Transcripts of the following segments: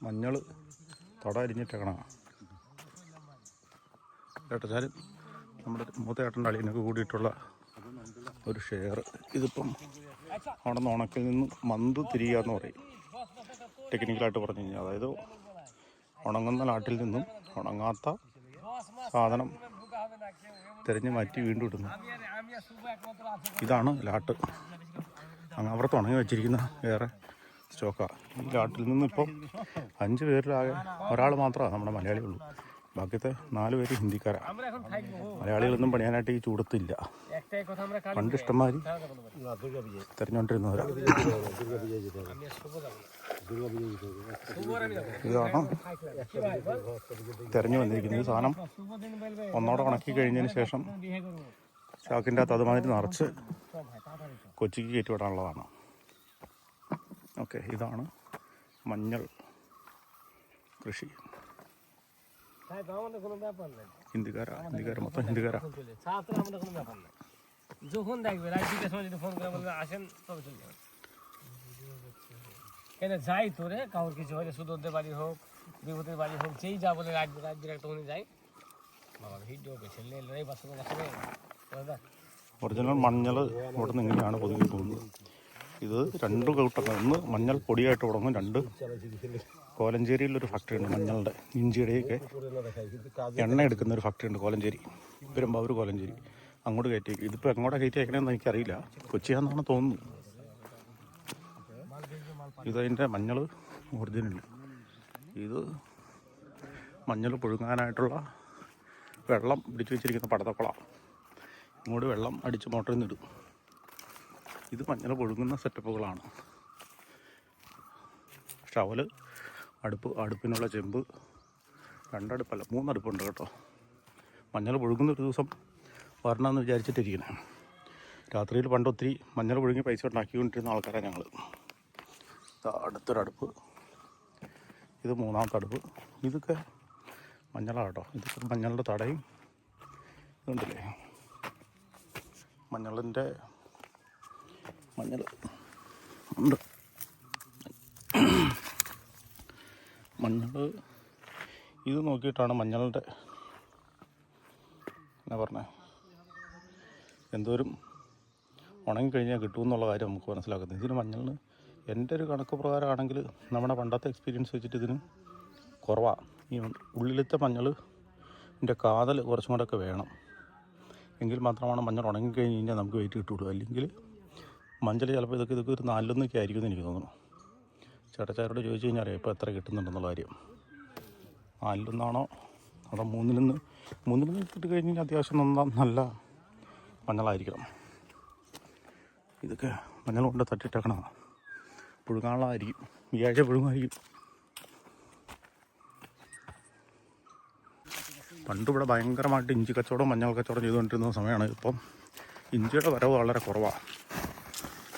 മഞ്ഞൾ തൊട അരിഞ്ഞിട്ടേക്കണ ഏട്ടച്ചാൽ നമ്മുടെ മൂത്തേട്ടൻ്റെ അളിയനൊക്കെ കൂടിയിട്ടുള്ള ഒരു ഷെയർ. ഇതിപ്പം അവിടെ നിന്ന് ഉണക്കിൽ നിന്ന് മന്ത് തിരിയുക എന്ന് പറയും ടെക്നിക്കലായിട്ട് പറഞ്ഞു കഴിഞ്ഞാൽ. അതായത് ഉണങ്ങുന്ന നാട്ടിൽ നിന്നും ഉണങ്ങാത്ത സാധനം തിരഞ്ഞ് മാറ്റി വീണ്ടും ഇടുന്നു. ഇതാണ് ലാട്ട്. അങ്ങ് അപ്പുറത്ത് ഉണങ്ങി വെച്ചിരിക്കുന്ന വേറെ സ്റ്റോക്കാണ്. ഈ ലാട്ടിൽ നിന്നിപ്പം 5 പേരിലാകെ ഒരാൾ മാത്രമാണ് നമ്മുടെ മലയാളിയുള്ളൂ. ബാക്കിയത്തെ 4 പേര് ഹിന്ദിക്കാരാണ്. മലയാളികളൊന്നും പണിയാനായിട്ട് ഈ ചൂടത്തില്ല. പണ്ട് ഇഷ്ടംമാതിരി തെരഞ്ഞുകൊണ്ടിരുന്നവരാണ്. ഇതാണ് തെരഞ്ഞു വന്നിരിക്കുന്നത്. ഈ സാധനം ഒന്നോടെ ഉണക്കി കഴിഞ്ഞതിന് ശേഷം ചാക്കിൻ്റെ അകത്ത് അതുമാതിരി നിറച്ച് കൊച്ചിക്ക് കയറ്റി വിടാനുള്ളതാണ്. ഓക്കെ, ഇതാണ് മഞ്ഞൾ കൃഷി. হিন্দিকারা মতো হিন্দিকারা যখন দেখবে রাত্রির সময় যদি ফোন করে বলবে আসেন তবে চলে যাবে। কেন যাই তোরে কাউর কিছু হলে সুদরদের বাড়ি হোক বিভূতির বাড়ি হোক যেই যা বলে রাজ্যের একটা উনি যাই বাবা ভিডিയോ ছেলে এই বাসে ഒറിജിനൽ മഞ്ഞൾ ഇവിടെ നിന്ന് ഇങ്ങനെയാണ് പൊതുവെ പോകുന്നത്. ഇത് 2 കൂട്ടങ്ങൾ. ഒന്ന് മഞ്ഞൾ പൊടിയായിട്ട് തുടങ്ങും. 2 കോലഞ്ചേരിയിലൊരു ഫാക്ടറി ഉണ്ട് മഞ്ഞളുടെ ഇഞ്ചിയുടെയൊക്കെ എണ്ണ എടുക്കുന്ന ഒരു ഫാക്ടറി ഉണ്ട് കോലഞ്ചേരി, പെരുമ്പാവൂർ കോലഞ്ചേരി. അങ്ങോട്ട് കയറ്റി. ഇതിപ്പോൾ എങ്ങോട്ടാണ് കയറ്റി അയക്കണമെന്ന് എനിക്കറിയില്ല. കൊച്ചിയാണെന്നാണ് തോന്നുന്നു. ഇതതിൻ്റെ മഞ്ഞൾ ഒറിജിനൽ. ഇത് മഞ്ഞൾ പുഴുങ്ങാനായിട്ടുള്ള വെള്ളം പിടിച്ചു വെച്ചിരിക്കുന്ന പടത്തക്കുളമാണ്. ഇങ്ങോട്ട് വെള്ളം അടിച്ച് മോട്ടറിൽ നിന്ന് ഇടും. ഇത് മഞ്ഞൾ പുഴുങ്ങുന്ന സെറ്റപ്പുകളാണ്. ഷവല്, അടുപ്പിനുള്ള ചെമ്പ്, 2 അടുപ്പല്ല 3 അടുപ്പുണ്ട് കേട്ടോ. മഞ്ഞൾ പുഴുങ്ങുന്ന ഒരു ദിവസം വരണമെന്ന് വിചാരിച്ചിട്ടിരിക്കണേ. രാത്രിയിൽ പണ്ട് ഒത്തിരി മഞ്ഞൾ പുഴുങ്ങി പൈസ ഉണ്ടാക്കിക്കൊണ്ടിരുന്ന ആൾക്കാരാണ് ഞങ്ങൾ. അടുത്തൊരടുപ്പ്, ഇത് 3ാമത്തെ അടുപ്പ്. ഇതൊക്കെ മഞ്ഞളാണ് കേട്ടോ. ഇതൊക്കെ മഞ്ഞളുടെ തടയും ഇതുണ്ടല്ലേ, മഞ്ഞൾ ഉണ്ട്. മഞ്ഞൾ ഇത് നോക്കിയിട്ടാണ് മഞ്ഞളുടെ എന്നാ പറഞ്ഞത് എന്തോരം ഉണങ്ങിക്കഴിഞ്ഞാൽ കിട്ടുമെന്നുള്ള കാര്യം നമുക്ക് മനസ്സിലാക്കുന്നത്. ഇതിന് മഞ്ഞളിന് എൻ്റെ ഒരു കണക്ക് പ്രകാരമാണെങ്കിൽ നമ്മുടെ പണ്ടത്തെ എക്സ്പീരിയൻസ് വെച്ചിട്ട് ഇതിന് കുറവാണ്. ഈ ഉള്ളിലത്തെ മഞ്ഞളിൻ്റെ കാതൽ കുറച്ചും കൂടെയൊക്കെ വേണം. എങ്കിൽ മാത്രമാണ് മഞ്ഞൾ ഉണങ്ങിക്കഴിഞ്ഞ് കഴിഞ്ഞാൽ നമുക്ക് വെയിറ്റ് കിട്ടുള്ളൂ. അല്ലെങ്കിൽ മഞ്ഞൾ ചിലപ്പോൾ ഇതൊക്കെ ഒരു 4 ആയിരിക്കും എന്ന് എനിക്ക് തോന്നുന്നു. ചേട്ടച്ചാരോട് ചോദിച്ചു കഴിഞ്ഞാൽ അറിയാം ഇപ്പോൾ എത്ര കിട്ടുന്നുണ്ടെന്നുള്ള കാര്യം. 4 അതോ 3 കിട്ടി കഴിഞ്ഞാൽ അത്യാവശ്യം നല്ല മഞ്ഞളായിരിക്കണം. ഇതൊക്കെ മഞ്ഞൾ കൊണ്ട് തട്ടിട്ടേക്കണം. പുഴുങ്ങാനുള്ളതായിരിക്കും. ഈ ആഴ്ച പുഴുങ്ങായിരിക്കും. പണ്ട് ഇവിടെ ഭയങ്കരമായിട്ട് ഇഞ്ചി കച്ചവടം മഞ്ഞൾ കച്ചവടം ചെയ്തുകൊണ്ടിരുന്ന സമയമാണ്. ഇപ്പം ഇഞ്ചിയുടെ വരവ് വളരെ കുറവാണ്.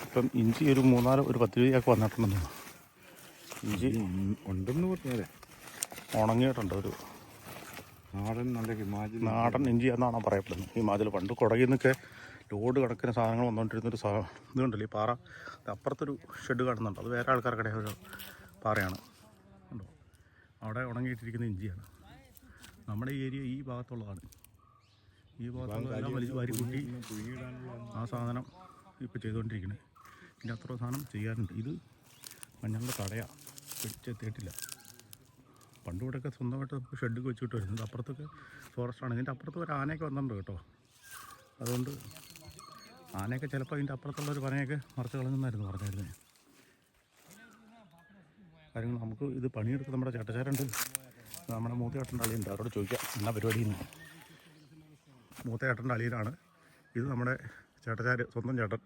ഇപ്പം ഇഞ്ചി ഒരു 10 രൂപയൊക്കെ വന്നിട്ടുണ്ടെന്ന്. ഇഞ്ചി ഉണ്ടെന്ന് പറഞ്ഞാൽ ഉണങ്ങിയിട്ടുണ്ട്. ഒരു നാടൻ ഇഞ്ചി എന്നാണ് പറയപ്പെടുന്നത്. ഹിമാചൽ പണ്ട് കുടകിൽ നിന്നൊക്കെ ലോഡ് കണക്കിന് സാധനങ്ങൾ വന്നുകൊണ്ടിരുന്നൊരു ഇതുണ്ടല്ലോ ഈ പാറ. അപ്പുറത്തൊരു ഷെഡ് കാണുന്നുണ്ട്. അത് വേറെ ആൾക്കാർക്കിടെ ഒരു പാറയാണ് ഉണ്ടോ. അവിടെ ഉണങ്ങിയിട്ടിരിക്കുന്ന ഇഞ്ചിയാണ്. നമ്മുടെ ഈ ഏരിയ ഈ ഭാഗത്തുള്ളതാണ്. ഈ ഭാഗത്തുള്ളതെല്ലാം വലിയ വാരിക്കൂട്ടി ആ സാധനം ഇപ്പോൾ ചെയ്തുകൊണ്ടിരിക്കുന്നത്. ഇതിൻ്റെ അത്ര സാധനം ചെയ്യാറുണ്ട്. ഇത് മഞ്ഞളുടെ തടയാണ്, പിടിച്ചെത്തിയിട്ടില്ല. പണ്ട് ഇവിടെയൊക്കെ സ്വന്തമായിട്ട് നമുക്ക് ഷെഡ് വെച്ചിട്ട് വരുന്നത്. അപ്പുറത്തൊക്കെ ഫോറസ്റ്റാണ്. ഇതിൻ്റെ അപ്പുറത്ത് ഒരു ആനയൊക്കെ വന്നിട്ടുണ്ട് കേട്ടോ. അതുകൊണ്ട് ആനയൊക്കെ ചിലപ്പോൾ അതിൻ്റെ അപ്പുറത്തുള്ളൊരു പനയൊക്കെ മറച്ച് കളഞ്ഞെന്നായിരുന്നു പറഞ്ഞായിരുന്നത്. കാര്യങ്ങൾ നമുക്ക് ഇത് പണിയെടുത്ത് നമ്മുടെ ചേട്ടച്ചാരുണ്ട്, നമ്മുടെ മൂത്തയേട്ടൻ്റെ അളിയുണ്ട്. അവരോട് ചോദിക്കാം എന്നാ പരിപാടിയെന്ന്. മൂത്തയേട്ടൻ്റെ അളിയനാണ് ഇത്. നമ്മുടെ ചേട്ടച്ചാർ സ്വന്തം ചേട്ടൻ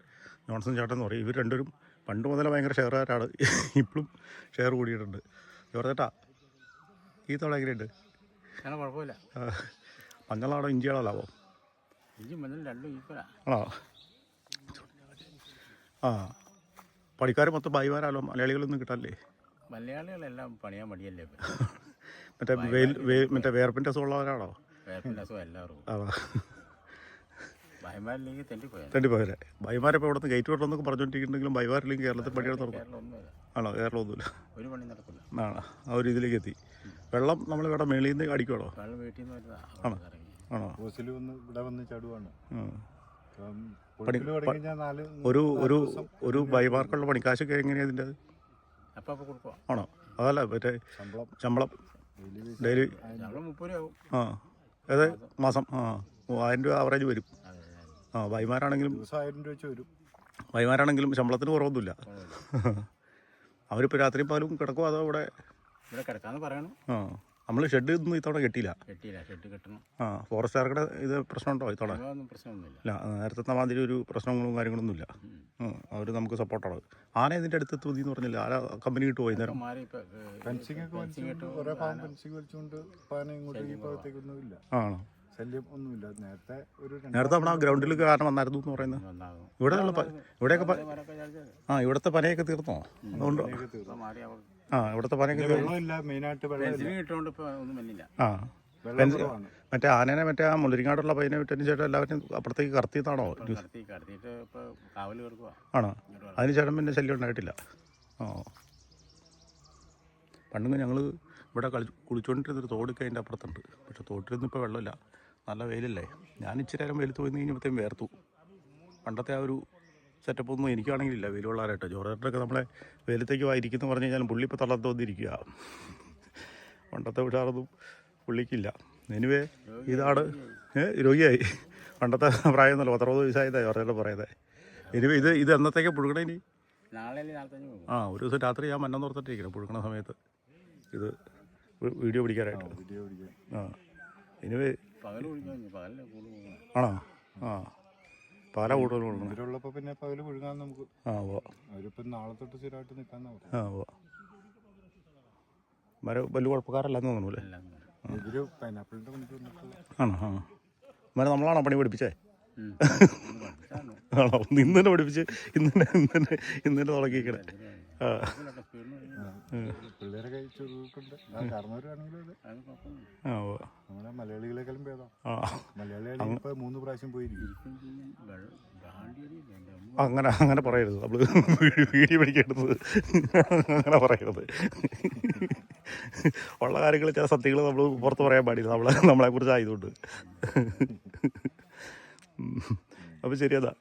ജോൺസൺ ചേട്ടൻ എന്ന് പറയും. ഇവർ രണ്ടുപേരും പണ്ട് മുതലേ ഭയങ്കര ഷെയറുകാരാണ്. ഇപ്പോഴും ഷെയർ കൂടിയിട്ടുണ്ട്. ജോർജേട്ടാ ഈ തോളം എങ്ങനെയുണ്ട്? കുഴപ്പമില്ല. മഞ്ഞളാണോ ഇഞ്ചിയാണോ ലാഭം? ഇഞ്ചി മഞ്ഞൾ 2 ഈക്വലാണ്. ആണോ? പണിക്കാർ മൊത്തം ഭായിമാരാലോ? മലയാളികളൊന്നും കിട്ടാല്ലേ? മലയാളികളെല്ലാം പണിയാൻ മടിയല്ലേ. മറ്റേ വേർപ്പിൻ്റെ അസുഖമുള്ളവരാണോ? വേർപ്പിൻ്റെ അസുഖം എല്ലാവരും. ഭായിമാരില്ലെങ്കിൽ തെണ്ടിപ്പോയാൽ തെണ്ടിപ്പോയല്ലേ ബൈമാരിപ്പോൾ ഇവിടെ നിന്ന് ഗേറ്റ് വിടണമെന്നൊക്കെ പറഞ്ഞുകൊണ്ടിരിക്കുന്നുണ്ടെങ്കിലും ബൈമാരില്ലെങ്കിൽ കേരളത്തിൽ പണിയുടെ തുറന്നു കേരളം ഒന്നുമില്ല, ആണോ കേരളമൊന്നുമില്ല ഒരു പണി നടക്കില്ല. ആണോ ആ ഒരു ഇതിലേക്ക് എത്തി വെള്ളം നമ്മൾ ഇവിടെ മേളിൽ നിന്ന് അടിക്കുവാണോ വെള്ളം വീട്ടിൽ നിന്ന് വരുന്നതാ ആണോ ആണോ ഹോസ്റ്റലിൽ വന്ന് ഇവിടെ വന്ന് ചടുവാണ്. പണി ഒരു ഒരു ഒരു ബൈമാർക്കുള്ള പണിക്കാശൊക്കെ എങ്ങനെയാണ് ഇതിൻ്റെ അപ്പം കൊടുക്കുക. ആണോ അതല്ല മറ്റേ ശമ്പളം ഡെയിലി ഞങ്ങൾ 30 രൂപ ആവും. ആ അതെ മാസം 1000 രൂപ ആവറേജ് വരും. ആ ബൈമാരാണെങ്കിലും 1000 രൂപ വെച്ച് വരും. ബൈമാരാണെങ്കിലും ശമ്പളത്തിന് കുറവൊന്നുമില്ല. അവരിപ്പോൾ രാത്രി പാലും കിടക്കുമോ അതോ ഇവിടെ ഇവിടെ കിടക്കാന്ന് പറയണം. ആ നമ്മൾ ഷെഡ് ഒന്നും ഇത്തവണ കെട്ടിയില്ല. ഷെഡ് കെട്ടണം. ആ ഫോറസ്റ്റുകാരുടെ ഇത് പ്രശ്നമുണ്ടോ ഇത്തവണ? ഒന്നും പ്രശ്നമൊന്നുമില്ല. ഇല്ല നേരത്തെ മാതിരി ഒരു പ്രശ്നങ്ങളും കാര്യങ്ങളൊന്നുമില്ല. അവർ നമുക്ക് സപ്പോർട്ടാണ്. ആന ഇതിൻ്റെ അടുത്ത് എത്തുമതി എന്ന് പറഞ്ഞില്ല. ആന കമ്പനി കിട്ടുമോ വൈകുന്നേരം? ഫെൻസിംഗ് ഒക്കെ വലിച്ചുകൊണ്ട് കുറേ ഭാഗം ഫെൻസിംഗ് വലിച്ചുകൊണ്ട് പാന ഇങ്ങോട്ട് ഈ ഭാഗത്തേക്കൊന്നും ഇല്ല, ആണോ ശല്യം ഒന്നുമില്ല. നേരത്തെ നേരത്തെ നമ്മൾ ആ ഗ്രൗണ്ടിൽ കാരണം വന്നായിരുന്നു എന്ന് പറയുന്നത്. ഇവിടെ ഉള്ള ഇവിടെയൊക്കെ ഇവിടുത്തെ പനയൊക്കെ തീർന്നോ? അതുകൊണ്ട് ഇവിടുത്തെ പനയൊക്കെ വെള്ളമില്ല, മെയിനായിട്ട് വെള്ളം. ആ മറ്റേ ആനേനെ മറ്റേ ആ മുല്ലരിങ്ങാടുള്ള പയ്യനെ വിട്ടതിന് ചേട്ടൻ എല്ലാവരും അപ്പുറത്തേക്ക് കടത്തിയതാണോ? ആണോ അതിന് ചേട്ടൻ പിന്നെ ശല്യം ഉണ്ടായിട്ടില്ല. പണ്ടെങ്കിൽ ഞങ്ങൾ ഇവിടെ കുളിച്ചുകൊണ്ടിരുന്നൊരു തോടൊക്കെ അതിൻ്റെ അപ്പുറത്തുണ്ട്. പക്ഷെ തോട്ടിലൊന്നും ഇപ്പോൾ വെള്ളമില്ല, നല്ല വെയിലല്ലേ. ഞാൻ ഇച്ചിരി നേരം വെയിലത്ത് പോയി കഴിഞ്ഞപ്പോഴത്തേക്കും വേർത്തു. പണ്ടത്തെ ആ ഒരു സെറ്റപ്പ് ഒന്നും എനിക്കാണെങ്കിലില്ല വെയിൽ കൊള്ളാനായിട്ട്. ജോർജേട്ടനൊക്കെ നമ്മളെ വെയിലത്തേക്ക് വായിരിക്കുന്നു പറഞ്ഞു കഴിഞ്ഞാൽ പുള്ളി ഇപ്പോൾ തളർത്ത് വന്നിരിക്കുക. പണ്ടത്തെ ഉഷാറൊന്നും പുള്ളിക്കില്ല. എനിവേ ഇതാണ് രോഗിയായി. പണ്ടത്തെ പ്രായമൊന്നുമല്ല, 10-60 വയസ്സായതാണ് ജോർജേട്ടൻ പറയുന്നത്. എനിവേ ഇത് എന്നത്തേക്ക് പുഴുകണേ ഇനി? ഒരു ദിവസം രാത്രി ഞാൻ മന്നം തുറത്തിട്ടിരിക്കണം പുഴുക്കണ സമയത്ത് ഇത് വീഡിയോ പിടിക്കാനായിട്ട്. എനിവേ ആണോ? പല കൂടുതൽ കൊടുക്കണം. പിന്നെ പകല് പുഴുകാൻ നമുക്ക് അവരിപ്പം നാളെ തൊട്ട് സ്ഥിരമായിട്ട് നിൽക്കാന്ന് പറഞ്ഞു. വലിയ കുഴപ്പക്കാരല്ലെന്ന് തോന്നുന്നു അല്ലേ? ഇവര് പൈനാപ്പിളിന്റെ പണിക്ക് വന്നിട്ടുള്ള ആണോ? മരം നമ്മളാണോ പണി പഠിപ്പിച്ചേ? ആണോ? ഇന്ന് തന്നെ പഠിപ്പിച്ച് ഇന്ന് തന്നെ തുടങ്ങിയിരിക്കണേ. പിള്ളേരെ കഴിച്ചുണ്ട് കാരണവരാണെങ്കിലും നമ്മളെ മലയാളികളെക്കാളും ഭേദം. മലയാളികൾ ഇപ്പൊ 3 പ്രാവശ്യം പോയിരിക്കും. അങ്ങനെ പറയരുത്, നമ്മൾ വീഡിയോ പഠിക്കേണ്ടത് അങ്ങനെ പറയരുത്. ഉള്ള കാര്യങ്ങൾ ചില സത്യങ്ങൾ നമ്മൾ പുറത്ത് പറയാൻ പാടില്ല, നമ്മളെക്കുറിച്ച് ആയതുകൊണ്ട്. അപ്പോൾ ശരിയതാ.